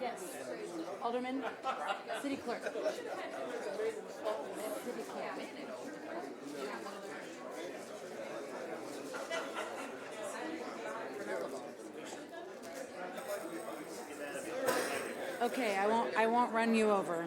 Yes. Alderman, city clerk. City clerk. Okay, I won't run you over.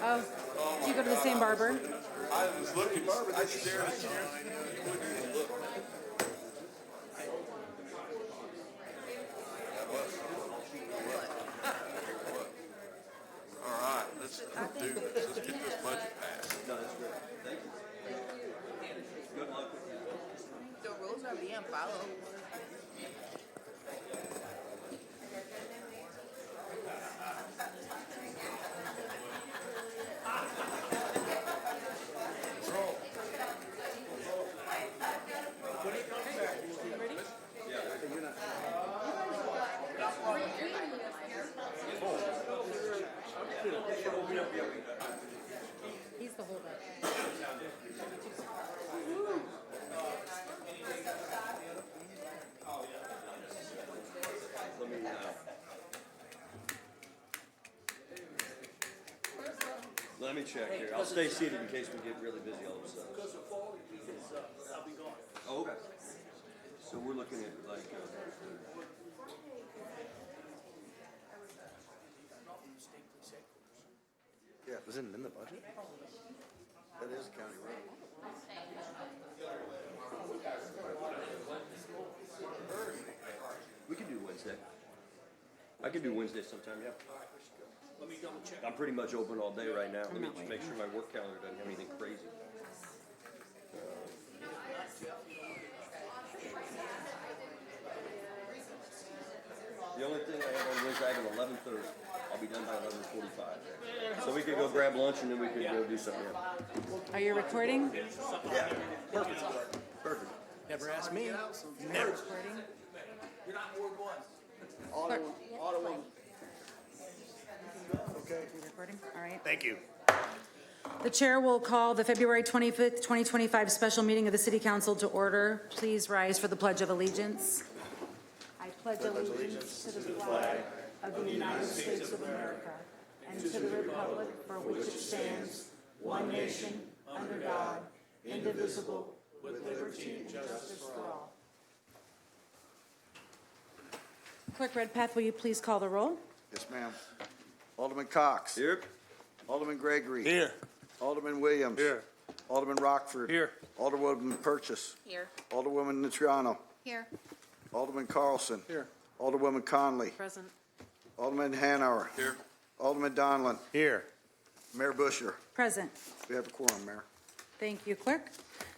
Oh, did you go to the same barber? I was looking, I stared at you. You wouldn't even look. All right, let's do this. Let's get this budget passed. No, that's great. Thank you. Good luck with that. The rules are being followed. He's the holdup. Let me check here. I'll stay seated in case we get really busy all of a sudden. I'll be gone. Oh, okay. So we're looking at like, Yeah, isn't it in the budget? That is a county road. we can do Wednesday. I can do Wednesday sometime, yeah. Let me double check. I'm pretty much open all day right now. Let me just make sure my work calendar doesn't have anything crazy. The only thing I have on Wednesday, I have an 11:30. I'll be done by 11:45. So we could go grab lunch and then we could go do something. Are you recording? Yeah, perfect. Perfect. Never asked me. Recording? You're not Ward 1. Clerk. Okay. You recording? All right. Thank you. The chair will call the February 25th, 2025 special meeting of the City Council to order. Please rise for the Pledge of Allegiance. I pledge allegiance to the flag of the United States of America and to the republic for which it stands, one nation, under God, indivisible, with liberty and justice for all. Clerk Redpath, will you please call the roll? Yes, ma'am. Alderman Cox. Here. Alderman Gregory. Here. Alderman Williams. Here. Alderman Rockford. Here. Alderwoman Purchase. Here. Alderwoman Nutriano. Here. Alderman Carlson. Here. Alderwoman Conley. Present. Alderman Hanauer. Here. Alderman Donlin. Here. Mayor Busher. Present. We have a quorum, Mayor. Thank you, Clerk.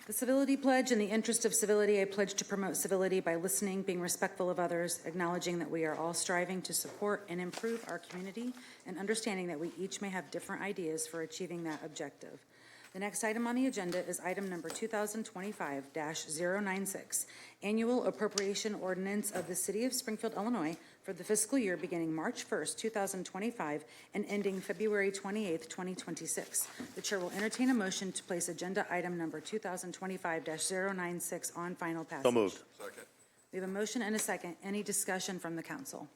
The civility pledge. In the interest of civility, I pledge to promote civility by listening, being respectful of others, acknowledging that we are all striving to support and improve our community, and understanding that we each may have different ideas for achieving that objective. The next item on the agenda is item number 2025-096, Annual Appropriation Ordinance of the City of Springfield, Illinois for the fiscal year beginning March 1st, 2025 and ending February 28th, 2026. The chair will entertain a motion to place agenda item number 2025-096 on final passage. So moved. Second. We have a motion and a second. Any discussion from the council?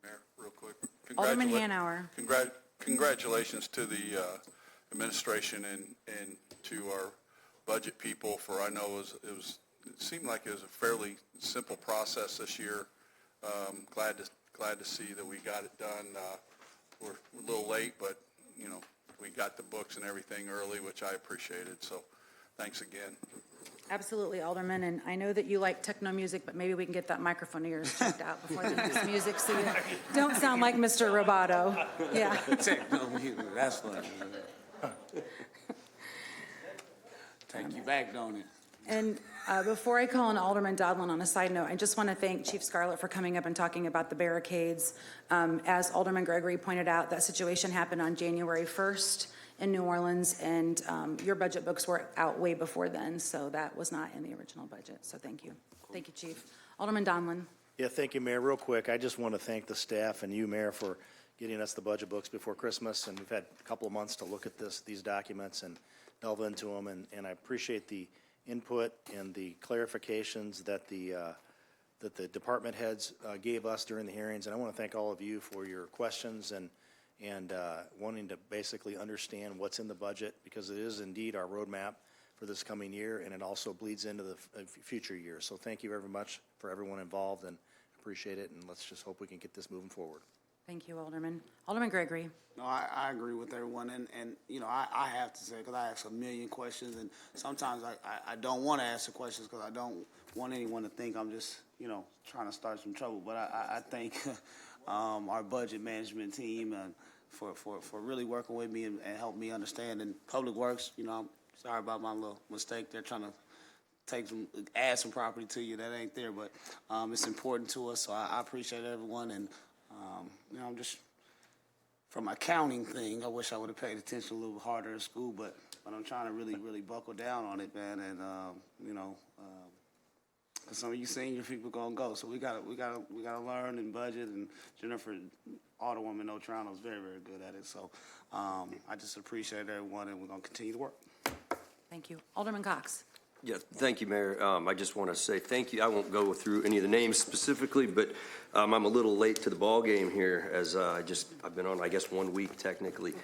Mayor, real quick. Alderman Hanauer. Congratulations to the administration and to our budget people for, I know it seemed like it was a fairly simple process this year. Glad to see that we got it done. We're a little late, but, you know, we got the books and everything early, which I appreciated. So thanks again. Absolutely, Alderman, and I know that you like techno music, but maybe we can get that microphone of yours checked out before the next music, so you don't sound like Mr. Roboto. Yeah. Techno music, that's funny. Take you back, don't it? And before I call on Alderman Dodlin, on a side note, I just want to thank Chief Scarlett for coming up and talking about the barricades. As Alderman Gregory pointed out, that situation happened on January 1st, in New Orleans, and your budget books were out way before then, so that was not in the original budget, so thank you. Thank you, Chief. Alderman Donlin. Yeah, thank you, Mayor. Real quick, I just want to thank the staff and you, Mayor, for getting us the budget books before Christmas, and we've had a couple of months to look at these documents and delve into them, and I appreciate the input and the clarifications that the department heads gave us during the hearings, and I want to thank all of you for your questions and wanting to basically understand what's in the budget, because it is indeed our roadmap for this coming year, and it also bleeds into the future years. So thank you very much for everyone involved, and appreciate it, and let's just hope we can get this moving forward. Thank you, Alderman. Alderman Gregory. No, I agree with everyone, and you know, I have to say, because I ask a million questions, and sometimes I don't want to ask the questions because I don't want anyone to think I'm just, you know, trying to start some trouble. But I thank our budget management team for really working with me and help me understand. And Public Works, you know, I'm sorry about my little mistake. They're trying to add some property to you that ain't there, but it's important to us, so I appreciate everyone. And you know, I'm just, from my accounting thing, I wish I would have paid attention a little harder in school, but I'm trying to really buckle down on it, man. And you know, cause some of you senior people gonna go, so we gotta learn and budget. And Jennifer, Alderwoman Otrano, is very good at it. So I just appreciate everyone, and we're gonna continue to work. Thank you. Alderman Cox. Yes, thank you, Mayor. I just want to say thank you. I won't go through any of the names specifically, but I'm a little late to the ball game here, as I've been on, I guess, 1 week technically.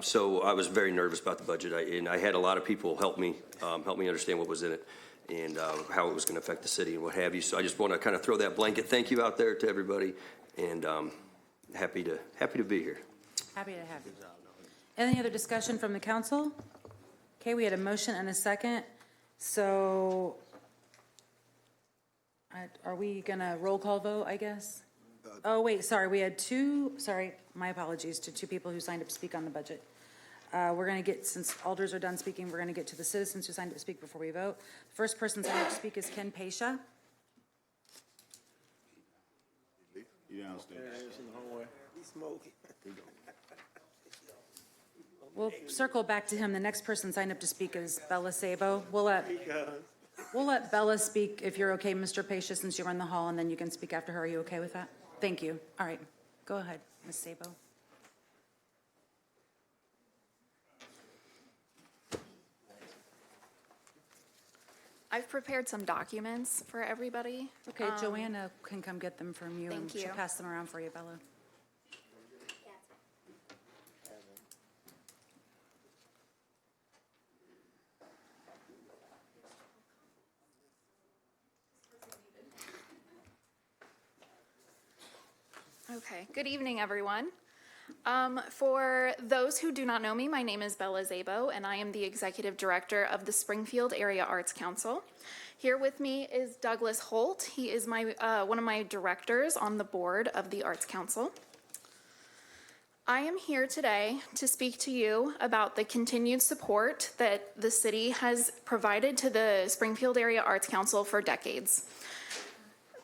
So I was very nervous about the budget, and I had a lot of people help me understand what was in it and how it was going to affect the city and what have you. So I just want to kind of throw that blanket thank you out there to everybody, and happy to be here. Happy to have you. Any other discussion from the council? Okay, we had a motion and a second. So are we going to roll call vote, I guess? Oh, wait, sorry. We had my apologies to two people who signed up to speak on the budget. We're going to get, since alders are done speaking, we're going to get to the citizens who signed up to speak before we vote. The first person signed up to speak is Ken Pasha. You downstairs. in the hallway. He's smoking. We'll circle back to him. The next person signed up to speak is Bella Sabo. We'll let Bella speak if you're okay, Mr. Pasha, since you run the hall, and then you can speak after her. Are you okay with that? Thank you. All right. Go ahead, Ms. Sabo. I've prepared some documents for everybody. Okay, Joanna can come get them from you, and Thank you. she'll pass them around for you, Bella. Okay, good evening, everyone. For those who do not know me, my name is Bella Zabo, and I am the Executive Director of the Springfield Area Arts Council. Here with me is Douglas Holt. He is one of my directors on the board of the Arts Council. I am here today to speak to you about the continued support that the city has provided to the Springfield Area Arts Council for decades.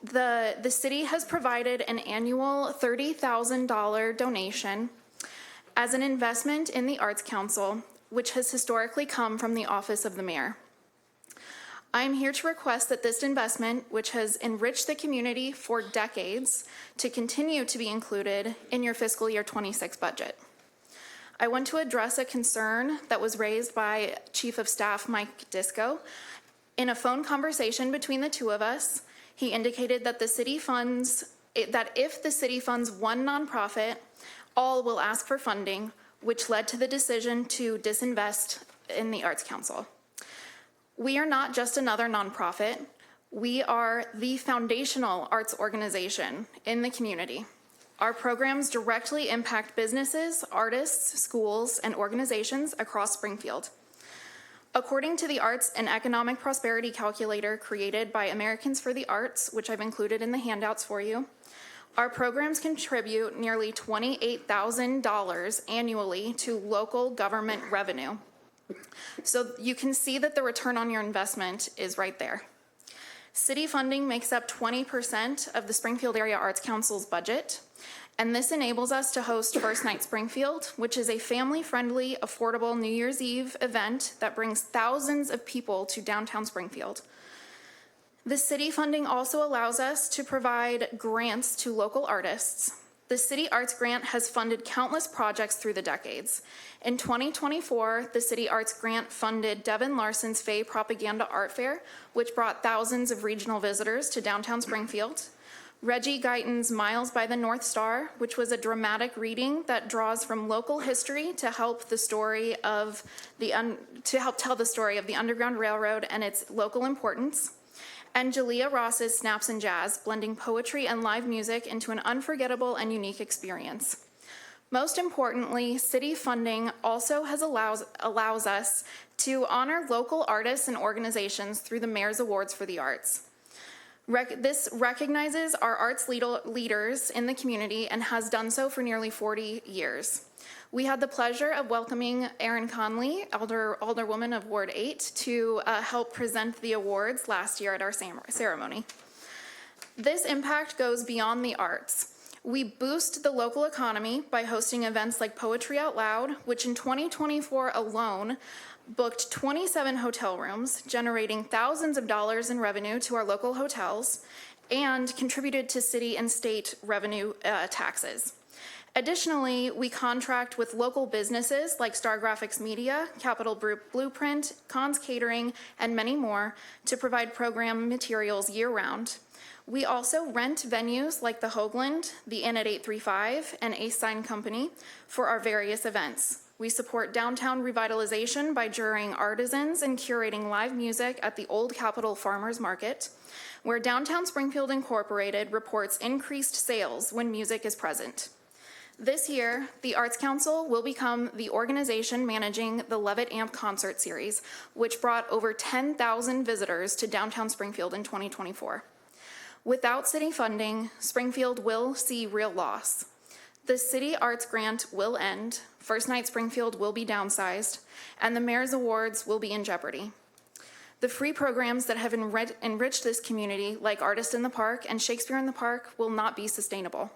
The city has provided an annual $30,000 donation as an investment in the Arts Council, which has historically come from the Office of the Mayor. I am here to request that this investment, which has enriched the community for decades, to continue to be included in your fiscal year 26 budget. I want to address a concern that was raised by Chief of Staff Mike Disco. In a phone conversation between the two of us, he indicated that if the city funds one nonprofit, all will ask for funding, which led to the decision to disinvest in the Arts Council. We are not just another nonprofit. We are the foundational arts organization in the community. Our programs directly impact businesses, artists, schools, and organizations across Springfield. According to the Arts and Economic Prosperity Calculator created by Americans for the Arts, which I've included in the handouts for you, our programs contribute nearly $28,000 annually to local government revenue. So you can see that the return on your investment is right there. City funding makes up 20% of the Springfield Area Arts Council's budget, And this enables us to host First Night Springfield, which is a family-friendly, affordable New Year's Eve event that brings thousands of people to downtown Springfield. The city funding also allows us to provide grants to local artists. The City Arts Grant has funded countless projects through the decades. In 2024, the City Arts Grant funded Devin Larson's Fay Propaganda Art Fair, which brought thousands of regional visitors to downtown Springfield. Reggie Guyton's Miles by the North Star, which was a dramatic reading that draws from local history to help tell the story of the Underground Railroad and its local importance. And Jalea Ross's Snaps and Jazz, blending poetry and live music into an unforgettable and unique experience. Most importantly, city funding also allows us to honor local artists and organizations through the Mayor's Awards for the Arts. This recognizes our arts leaders in the community and has done so for nearly 40 years. We had the pleasure of welcoming Erin Conley, Alderwoman of Ward 8, to help present the awards last year at our ceremony. This impact goes beyond the arts. We boost the local economy by hosting events like Poetry Out Loud, which in 2024 alone booked 27 hotel rooms, generating thousands of dollars in revenue to our local hotels, and contributed to city and state revenue taxes. Additionally, we contract with local businesses like Star Graphics Media, Capital Blueprint, Cons Catering, and many more to provide program materials year-round. We also rent venues like the Hoagland, the Inn at 835, and Ace Sign Company for our various events. We support downtown revitalization by juring artisans and curating live music at the Old Capitol Farmers Market, where Downtown Springfield Incorporated reports increased sales when music is present. This year, the Arts Council will become the organization managing the Levitt Amp Concert Series, which brought over 10,000 visitors to downtown Springfield in 2024. Without city funding, Springfield will see real loss. The City Arts Grant will end, First Night Springfield will be downsized, and the Mayor's Awards will be in jeopardy. The free programs that have enriched this community, like Artist in the Park and Shakespeare in the Park, will not be sustainable.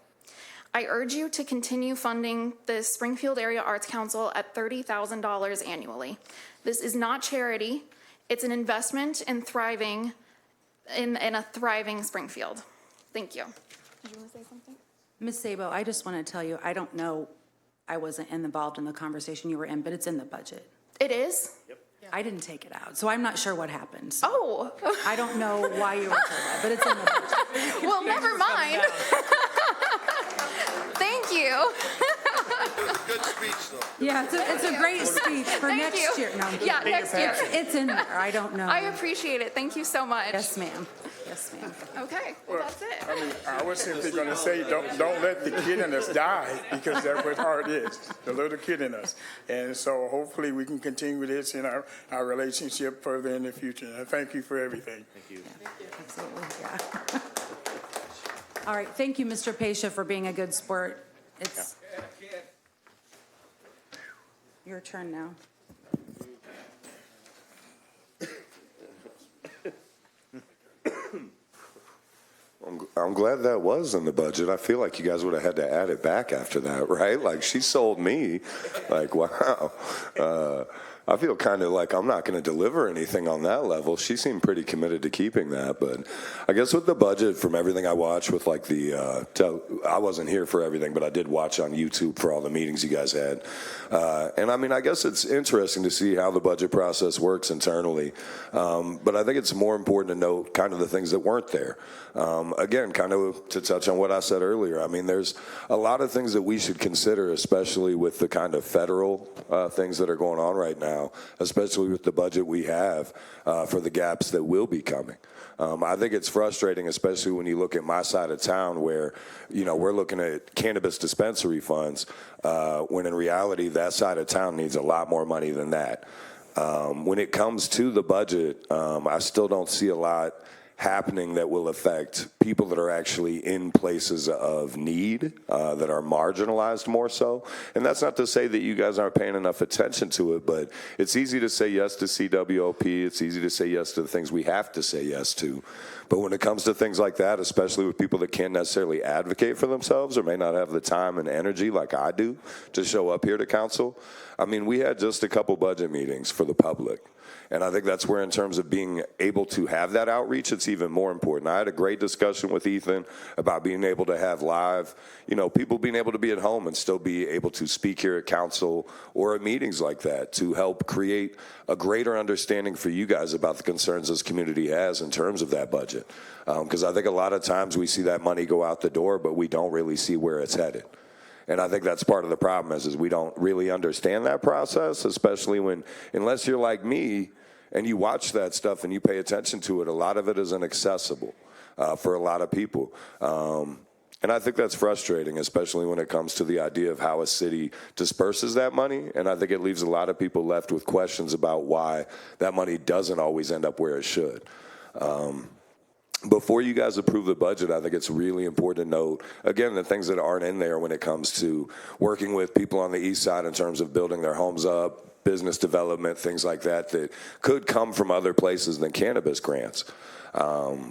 I urge you to continue funding the Springfield Area Arts Council at $30,000 annually. This is not charity, it's an investment in a thriving Springfield. Thank you. Did you want to say something? Ms. Sabo, I just want to tell you, I don't know, I wasn't involved in the conversation you were in, but it's in the budget. It is? Yep. I didn't take it out, so I'm not sure what happened. So Oh. I don't know why you were told that, but it's in the budget. Well, never mind. Thank you. Good speech, though. Yeah, it's a great speech for Thank next you. year. No, I'm Yeah, kidding. next year. It's in there, I don't know. I appreciate it. Thank you so much. Yes, ma'am. Yes, ma'am. Okay, well, that's it. I mean, I was simply going to say, don't let the kid in us die, because that's what art is, the little kid in us. And so hopefully we can continue this in our relationship further in the future. And I thank you for everything. Thank you. Absolutely, yeah. All right, thank you, Mr. Pasha, for being a good sport. It's your turn now. I'm glad that was in the budget. I feel like you guys would have had to add it back after that, right? Like, she sold me. Like, wow. I feel kind of like I'm not going to deliver anything on that level. She seemed pretty committed to keeping that. But I guess with the budget, from everything I watched with like I wasn't here for everything, but I did watch on YouTube for all the meetings you guys had. And I mean, I guess it's interesting to see how the budget process works internally. But I think it's more important to note kind of the things that weren't there. Again, kind of to touch on what I said earlier, I mean, there's a lot of things that we should consider, especially with the kind of federal things that are going on right now, especially with the budget we have for the gaps that will be coming. I think it's frustrating, especially when you look at my side of town where, you know, we're looking at cannabis dispensary funds, when in reality that side of town needs a lot more money than that. When it comes to the budget, I still don't see a lot happening that will affect people that are actually in places of need, that are marginalized more so. And that's not to say that you guys aren't paying enough attention to it, but it's easy to say yes to CWOP. It's easy to say yes to the things we have to say yes to. But when it comes to things like that, especially with people that can't necessarily advocate for themselves or may not have the time and energy like I do to show up here to council, I mean, we had just a couple budget meetings for the public. And I think that's where, in terms of being able to have that outreach, it's even more important. I had a great discussion with Ethan about being able to have live, people being able to be at home and still be able to speak here at council or at meetings like that to help create a greater understanding for you guys about the concerns this community has in terms of that budget. Because I think a lot of times we see that money go out the door, but we don't really see where it's headed. And I think that's part of the problem is we don't really understand that process, especially unless you're like me and you watch that stuff and you pay attention to it, a lot of it is inaccessible for a lot of people. And I think that's frustrating, especially when it comes to the idea of how a city disperses that money. And I think it leaves a lot of people left with questions about why that money doesn't always end up where it should. Before you guys approve the budget, I think it's really important to note, again, the things that aren't in there when it comes to working with people on the east side in terms of building their homes up, business development, things like that could come from other places than cannabis grants.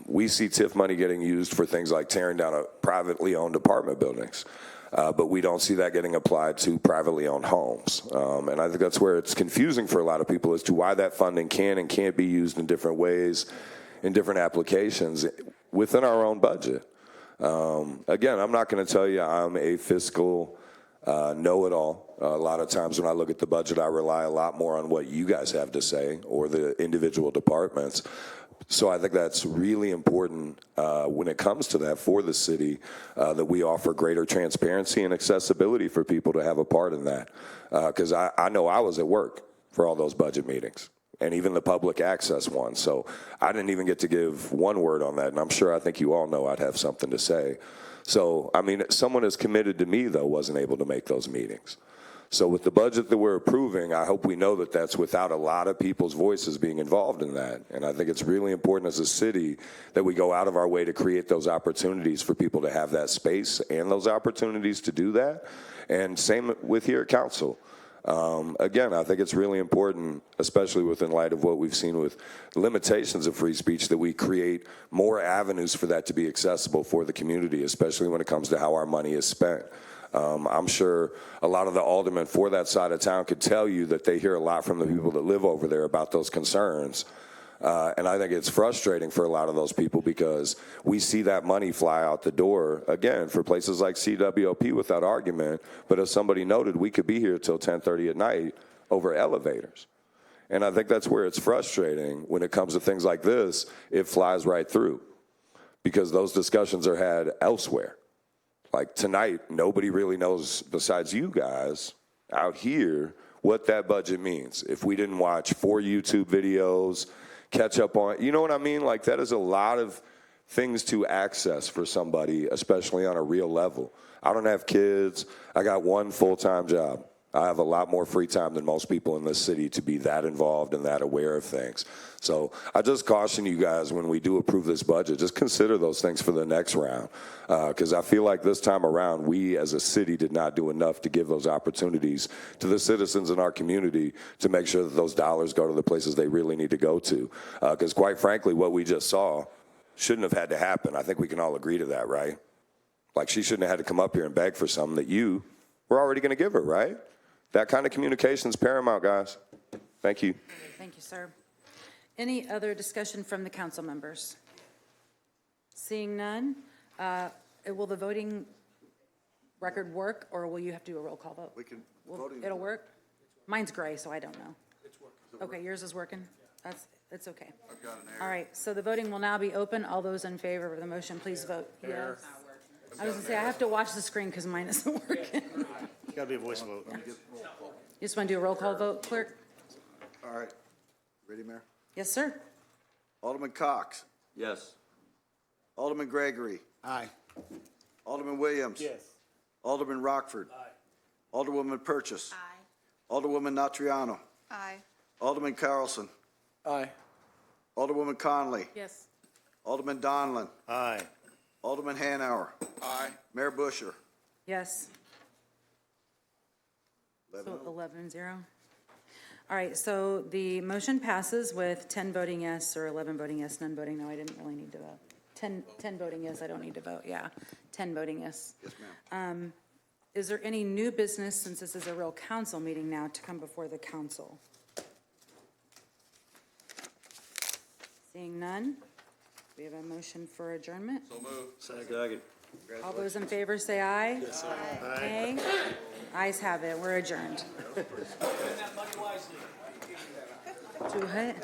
We see TIF money getting used for things like tearing down privately owned apartment buildings. But we don't see that getting applied to privately owned homes. And I think that's where it's confusing for a lot of people as to why that funding can and can't be used in different ways, in different applications within our own budget. Again, I'm not going to tell you I'm a fiscal know-it-all. A lot of times when I look at the budget, I rely a lot more on what you guys have to say or the individual departments. So I think that's really important when it comes to that for the city, that we offer greater transparency and accessibility for people to have a part in that. Because I know I was at work for all those budget meetings, and even the public access one. So I didn't even get to give one word on that, and I think you all know I'd have something to say. So, I mean, someone as committed to me, though, wasn't able to make those meetings. So with the budget that we're approving, I hope we know that that's without a lot of people's voices being involved in that. And I think it's really important as a city that we go out of our way to create those opportunities for people to have that space and those opportunities to do that. And same with here at council. Again, I think it's really important, especially within light of what we've seen with limitations of free speech, that we create more avenues for that to be accessible for the community, especially when it comes to how our money is spent. I'm sure a lot of the aldermen for that side of town could tell you that they hear a lot from the people that live over there about those concerns. And I think it's frustrating for a lot of those people because we see that money fly out the door, again, for places like CWOP without argument. But as somebody noted, we could be here till 10:30 at night over elevators. And I think that's where it's frustrating when it comes to things like this. It flies right through because those discussions are had elsewhere. Like tonight, nobody really knows besides you guys out here what that budget means. If we didn't watch 4 YouTube videos, catch up on, you know what I mean? Like that is a lot of things to access for somebody, especially on a real level. I don't have kids. I got one full-time job. I have a lot more free time than most people in this city to be that involved and that aware of things. So I just caution you guys when we do approve this budget, just consider those things for the next round. Because I feel like this time around, we as a city did not do enough to give those opportunities to the citizens in our community to make sure that those dollars go to the places they really need to go to. Because quite frankly, what we just saw shouldn't have had to happen. I think we can all agree to that, right? Like she shouldn't have had to come up here and beg for something that you were already going to give her, right? That kind of communication is paramount, guys. Thank you. Thank you, sir. Any other discussion from the council members? Seeing none, will the voting record work, or will you have to do a roll call vote? We can. It'll work? Mine's gray, so I don't know. It's working. Okay, yours is working? That's okay. I've got an error. All right, so the voting will now be open. All those in favor of the motion, please vote yes. I was going to say, I have to watch the screen because mine isn't working. It's got to be a voice vote. You just want to do a roll call vote, clerk? All right. Ready, Mayor? Yes, sir. Alderman Cox. Yes. Alderman Gregory. Aye. Alderman Williams. Yes. Alderman Rockford. Aye. Alderwoman Purchase. Aye. Alderwoman Natriano. Aye. Alderman Carlson. Aye. Alderwoman Conley. Yes. Alderman Donlin. Aye. Alderman Hanauer. Aye. Mayor Busher. Yes. So 11-0. All right, so the motion passes with 10 voting yes, or 11 voting yes, none voting no. I didn't really need to vote. 10 voting yes, I don't need to vote, yeah. 10 voting yes. Yes, ma'am. Is there any new business, since this is a real council meeting now, to come before the council? Seeing none, we have a motion for adjournment. So moved. Second. All those in favor say aye. Yes, aye. Nay? Ayes have it, we're adjourned. Spend that money wisely. Do it.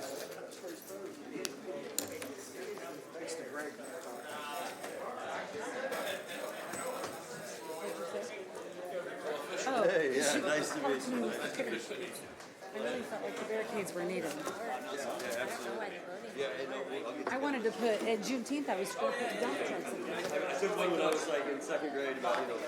Hey, yeah, nice to meet you. I really felt like the barricades were needed. I wanted to put, at Juneteenth, I was going to put dump trucks in there. I took one when I was like in second grade, about,